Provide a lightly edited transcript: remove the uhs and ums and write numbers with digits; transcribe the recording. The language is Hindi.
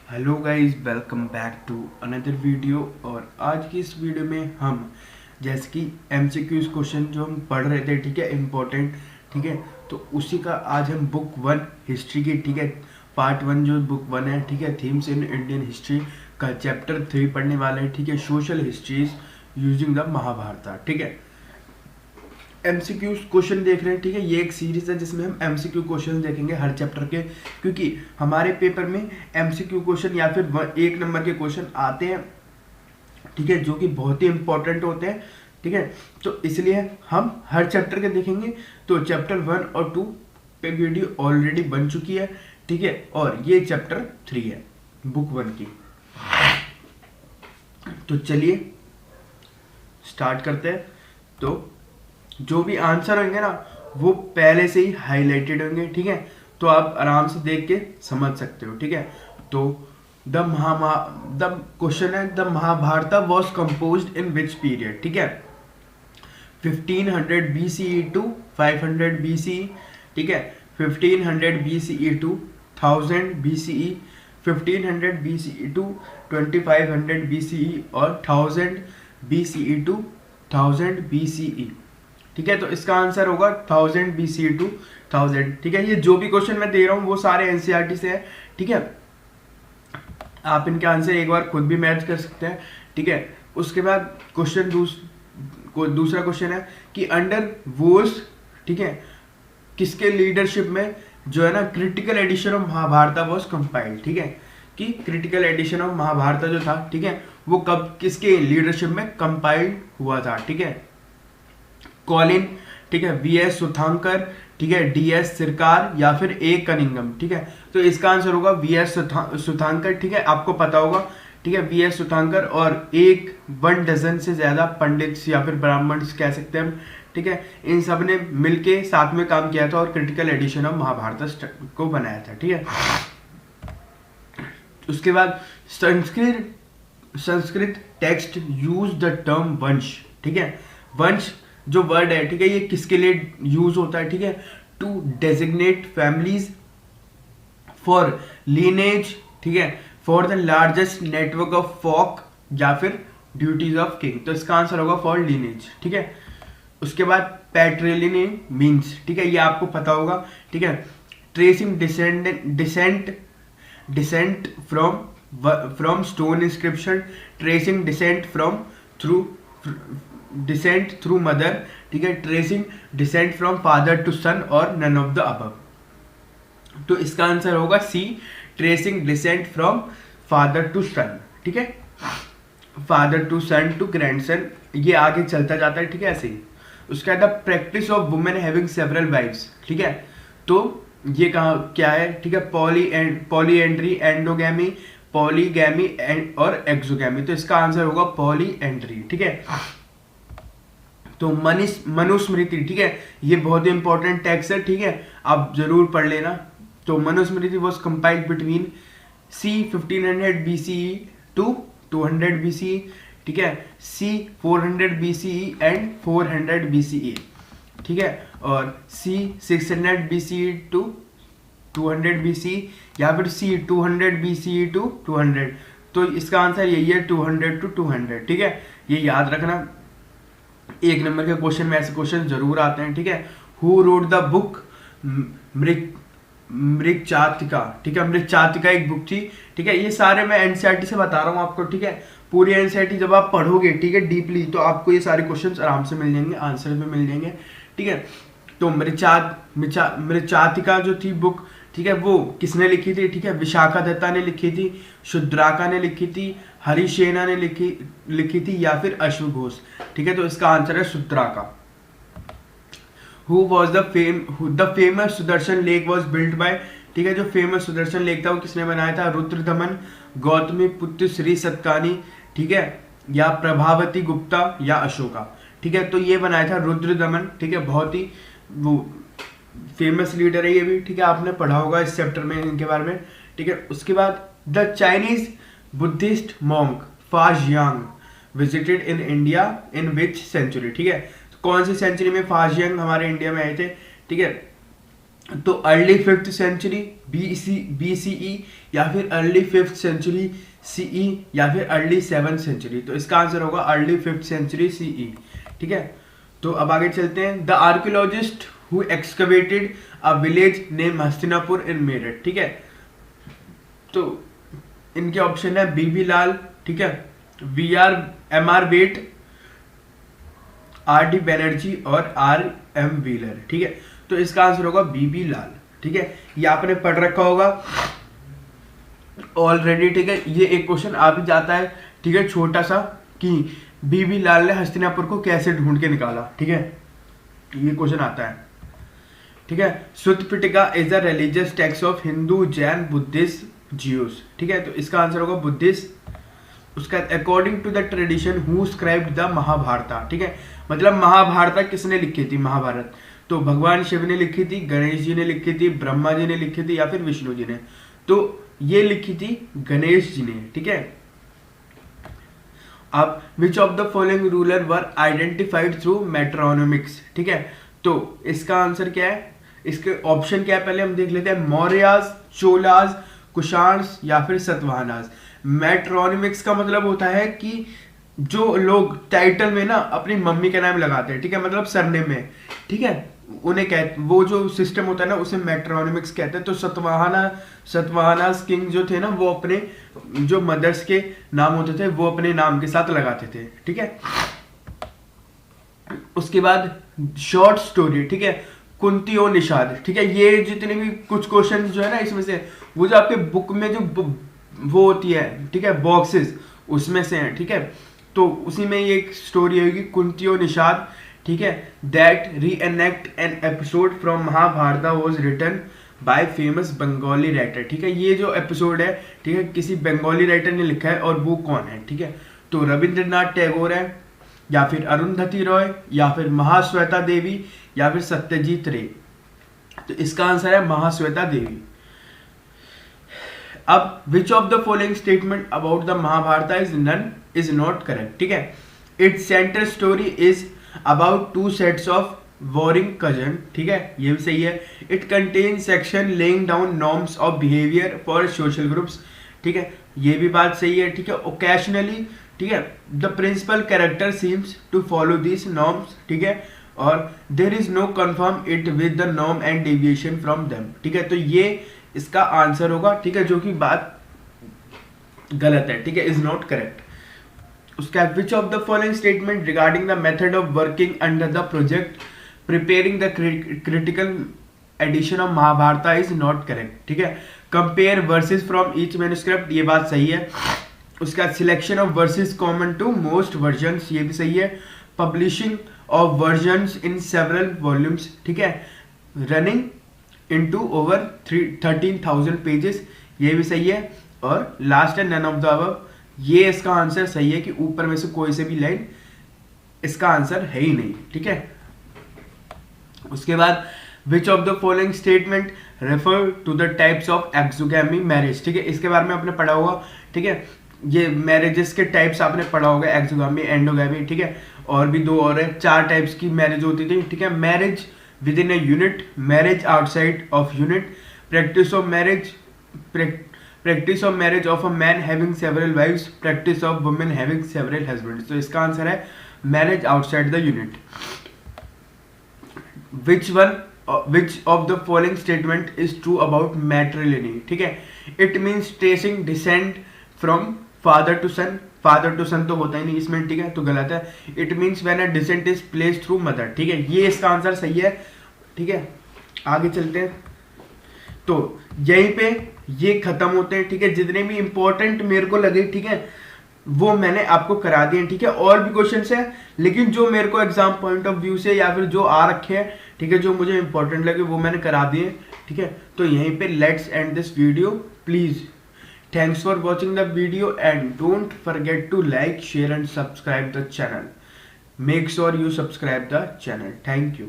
Hello guys, welcome back to another video. और आज की इस वीडियो में हम जैसे कि एमसीक्यूज क्वेश्चन जो हम पढ़ रहे थे, ठीक है, इम्पोर्टेंट, ठीक है, तो उसी का आज हम बुक वन हिस्ट्री की, ठीक है, पार्ट वन जो बुक वन है, ठीक है, थीम्स इन इंडियन हिस्ट्री का चैप्टर 3 पढ़ने वाले हैं, ठीक है, social histories using the Mahabharata, ठीक है। एमसीक्यू क्वेश्चन देख रहे हैं, ठीक है, ये एक सीरीज है जिसमें हम एमसीक्यू क्वेश्चन देखेंगे हर चैप्टर के, क्योंकि हमारे पेपर में एमसीक्यू क्वेश्चन या फिर एक नंबर के क्वेश्चन आते हैं, ठीक है, जो कि बहुत ही इंपॉर्टेंट होते हैं, ठीक है। तो इसलिए हम हर चैप्टर के देखेंगे। तो चैप्टर 1 और 2 पे वीडियो ऑलरेडी बन चुकी है, ठीक है, और ये चैप्टर 3 है बुक 1 की। तो चलिए स्टार्ट करते हैं। तो जो भी आंसर होंगे ना वो पहले से ही हाईलाइटेड होंगे, ठीक है, तो आप आराम से देख के समझ सकते हो, ठीक है। तो द क्वेश्चन है, the Mahabharata was composed in which period, ठीक है, 1500 BCE टू 500 BCE, ठीक है, 1500 BCE to 1000 BCE, 1500 BCE to 2500 BCE और 1000 BCE टू 1000 BCE, ठीक है। तो इसका आंसर होगा 1000 BCE टू 1000, ठीक है। ये जो भी क्वेश्चन मैं दे रहा हूँ वो सारे एनसीईआरटी से है, ठीक है। आप इनके आंसर एक बार खुद भी मैच कर सकते हैं, ठीक है। उसके बाद क्वेश्चन दूसरा क्वेश्चन है कि अंडर वोस, ठीक है, किसके लीडरशिप में जो है ना critical edition of Mahabharata was compiled, ठीक है, कि क्रिटिकल एडिशन ऑफ महाभारत जो था, ठीक है, वो कब किसके लीडरशिप में कंपाइल्ड हुआ था, ठीक है। कॉलिन, ठीक है, VS सुथांकर, ठीक है, DS सिरकार या फिर A कनिंगम, ठीक है। तो इसका आंसर होगा VS सुथांकर, ठीक है, आपको पता होगा, ठीक है, VS सुथांकर और 1 डजन से ज्यादा पंडित या फिर ब्राह्मण कह सकते हैं हम, ठीक है, इन सब ने मिलके साथ में काम किया था और क्रिटिकल एडिशन ऑफ महाभारत को बनाया था, ठीक है। उसके बाद Sanskrit text use the term वंश, ठीक है। वंश जो वर्ड है, ठीक है, ये किसके लिए यूज होता है, ठीक है, to designate families for lineage, ठीक है, for the largest network of folk या फिर ड्यूटीज ऑफ किंग। तो इसका आंसर होगा फॉर लीनेज, ठीक है। उसके बाद पैट्रिलिनी मीन्स, ठीक है, ये आपको पता होगा, ठीक है, tracing descent from stone inscription, tracing descent from through descent through mother, ठीक है, tracing descent from father to son और नन ऑफ द अबव। तो इसका आंसर होगा C, tracing descent from father to son, ठीक है, father to son to grandson, ये आगे चलता जाता है, ठीक है, ऐसे ही। उसके बाद practice of women having several wifes, ठीक है, तो ये कहा क्या है, ठीक है, पॉलीएंड्री, एंडोगैमी, पॉलीगैमी और एक्सोगैमी। तो इसका आंसर होगा पॉलीएंड्री, ठीक है। तो मनुस्मृति, ठीक है, ये बहुत ही इंपॉर्टेंट टेक्स्ट है, ठीक है, आप जरूर पढ़ लेना। तो Manusmriti was compiled between C 1500 BCE to 200 BCE, ठीक है, C 400 BCE एंड 400 BCE, ठीक है, और C 600 BCE टू 200 BCE या फिर C 200 BCE टू 200। तो इसका आंसर यही है 200 टू 200, ठीक है, ये याद रखना। एक नंबर के क्वेश्चन में ऐसे क्वेश्चन जरूर आते हैं, ठीक है। हु रोड द बुक मृगचातिका, ठीक है, मृगचातिका एक बुक थी, ठीक है। ये सारे मैं एनसीईआरटी से बता रहा हूँ आपको, ठीक है, पूरी एनसीईआरटी जब आप पढ़ोगे, ठीक है, डीपली, तो आपको ये सारे क्वेश्चंस आराम से मिल जाएंगे, आंसर भी मिल जाएंगे, ठीक है। तो मृगचातिका जो थी बुक, ठीक है, वो किसने लिखी थी, ठीक है, विशाखा दत्ता ने लिखी थी, शुद्राका ने लिखी थी, हरिसेना ने लिखी थी या फिर अश्वघोष, ठीक है। तो इसका आंसर है शुद्राका। Who was the famous Sudarshan lake was built by, ठीक है, जो फेमस सुदर्शन लेक था वो किसने बनाया था, रुद्रदमन, गौतमी पुत्र श्री सत्कानी, ठीक है, या प्रभावती गुप्ता या अशोका, ठीक है। तो ये बनाया था रुद्रदमन, ठीक है, बहुत ही वो फेमस लीडर है ये भी, ठीक है, आपने पढ़ा होगा इस चैप्टर में इनके बारे में, ठीक है। उसके बाद the Chinese Buddhist monk Faxian visited in India in which century, ठीक है, तो कौन सी सेंचुरी में फाजियांग हमारे इंडिया में आए थे, ठीक है। तो अर्ली 5th सेंचुरी BCE या फिर अर्ली 5th सेंचुरी CE या फिर अर्ली 7th सेंचुरी। तो इसका आंसर होगा अर्ली 5th सेंचुरी CE। ठीक है, तो अब आगे चलते हैं। The archaeologist who excavated a village name Hastinapur in Meerut. ठीक है, तो इनके ऑप्शन है BB लाल, ठीक है, MR वेट, RD बैनर्जी और RM व्हीलर। ठीक है, तो इसका आंसर होगा BB लाल। ठीक है, ये आपने पढ़ रखा होगा ऑलरेडी। ठीक है, ये एक क्वेश्चन आ भी जाता है, ठीक है, छोटा सा, कि BB लाल ने हस्तिनापुर को कैसे ढूंढ के निकाला। ठीक है, ये क्वेश्चन आता है। ठीक है, Sutta Pitaka is the religious text of Hindu, Jain, Buddhist, Jews. ठीक है, तो इसका आंसर होगा बुद्धिस्ट। उसका according to the tradition who scribed the Mahabharata. ठीक है, मतलब महाभारत किसने लिखी थी, महाभारत, तो भगवान शिव ने लिखी थी, गणेश जी ने लिखी थी, ब्रह्मा जी ने लिखी थी या फिर विष्णु जी ने। तो ये लिखी थी गणेश जी ने। ठीक है, अब which of the following ruler were identified through metronomics. ठीक है, तो इसका आंसर क्या है, इसके ऑप्शन क्या है पहले हम देख लेते हैं। मौर्यास, चोलास, कुषाण्स या फिर सतवाहनास। मेट्रोनोमिक्स का मतलब होता है कि जो लोग टाइटल में ना अपनी मम्मी का नाम लगाते हैं, ठीक है, मतलब सरनेम में, ठीक है, उन्हें कहते, वो जो सिस्टम होता है ना उसे मेट्रोनिमिक्स कहते हैं। तो सतवाहनास किंग जो थे ना, वो अपने जो मदर्स के नाम होते थे वो अपने नाम के साथ लगाते थे। ठीक है, उसके बाद शॉर्ट स्टोरी, ठीक है, कुंती और निषाद। ठीक है, ये जितने भी कुछ क्वेश्चन जो है ना इसमें से, वो जो आपके बुक में जो वो होती है, ठीक है, बॉक्सेस, उसमें से है। ठीक है, तो उसी में ये एक स्टोरी होगी कुंती और निषाद। ठीक है, that reenact an episode from Mahabharata was written by famous Bengali writer. ठीक है, ये जो एपिसोड है, ठीक है, किसी बंगाली राइटर ने लिखा है, और वो कौन है। ठीक है, तो रविंद्रनाथ टैगोर है, या फिर अरुंधति रॉय, या फिर महाश्वेता देवी, या फिर सत्यजीत रे। तो इसका आंसर है महाश्वेता देवी। अब which of the following statement about the Mahabharata is not correct. ठीक है, its centre story is about two sets of warring cousin. ठीक है, ये भी सही है। It contain section laying down norms of behaviour for social groups. ठीक है, ये भी बात सही है। ठीक है, ओकेशनली, ठीक है, the principal character seems to follow this norms. ठीक है, और there is no confirm it with the norm and deviation from them. ठीक है, तो ये इसका आंसर होगा। ठीक है, जो कि बात गलत है। ठीक है, इज नॉट करेक्ट। उसका which of the following statement regarding the method of working under the project preparing the critical edition of Mahabharata is not correct. ठीक है, compare verses from each manuscript, ये बात सही है। उसका selection of verses common to most versions, ये भी सही है। Publishing of versions in several volumes, ठीक है, रनिंग इनटू ओवर 13,000 पेजेस, ये भी सही है। और लास्ट है नन ऑफ द अबव, ये इसका आंसर सही है कि ऊपर में से कोई से भी लाइन इसका आंसर है ही नहीं। ठीक है, उसके बाद which of the following statement refer to the types of exogamy marriage. ठीक है, इसके बारे में आपने पढ़ा होगा। ठीक है, ये मैरिजेस के टाइप्स आपने पढ़ा होगा, एक्सोगैमी, एंडोगैमी। ठीक है, और भी दो और है, 4 टाइप्स की मैरिज होती थी। ठीक है, marriage within a unit, marriage outside of unit, practice of marriage of a man having several wives, practice of women having several husbands. तो इसका आंसर है marriage outside the unit. which of the following statement is true about matrilineal। ठीक है, it means tracing descent from father to son। father to son तो होता ही नहीं इसमें। ठीक है, तो गलत है। it means when a descent is placed through mother। ठीक है, ये इसका आंसर सही है। ठीक है, आगे चलते हैं। तो यहीं पे ये खत्म होते हैं। ठीक है, जितने भी इंपॉर्टेंट मेरे को लगे, ठीक है, वो मैंने आपको करा दिए। ठीक है, और भी क्वेश्चंस हैं, लेकिन जो मेरे को एग्जाम पॉइंट ऑफ व्यू से या फिर जो आ रखे हैं, ठीक है, जो मुझे इंपॉर्टेंट लगे वो मैंने करा दिए। ठीक है, तो यहीं पे let's end this video. Please thanks for watching the video and don't forget to like, share and subscribe the channel. Make sure you subscribe the channel. Thank you.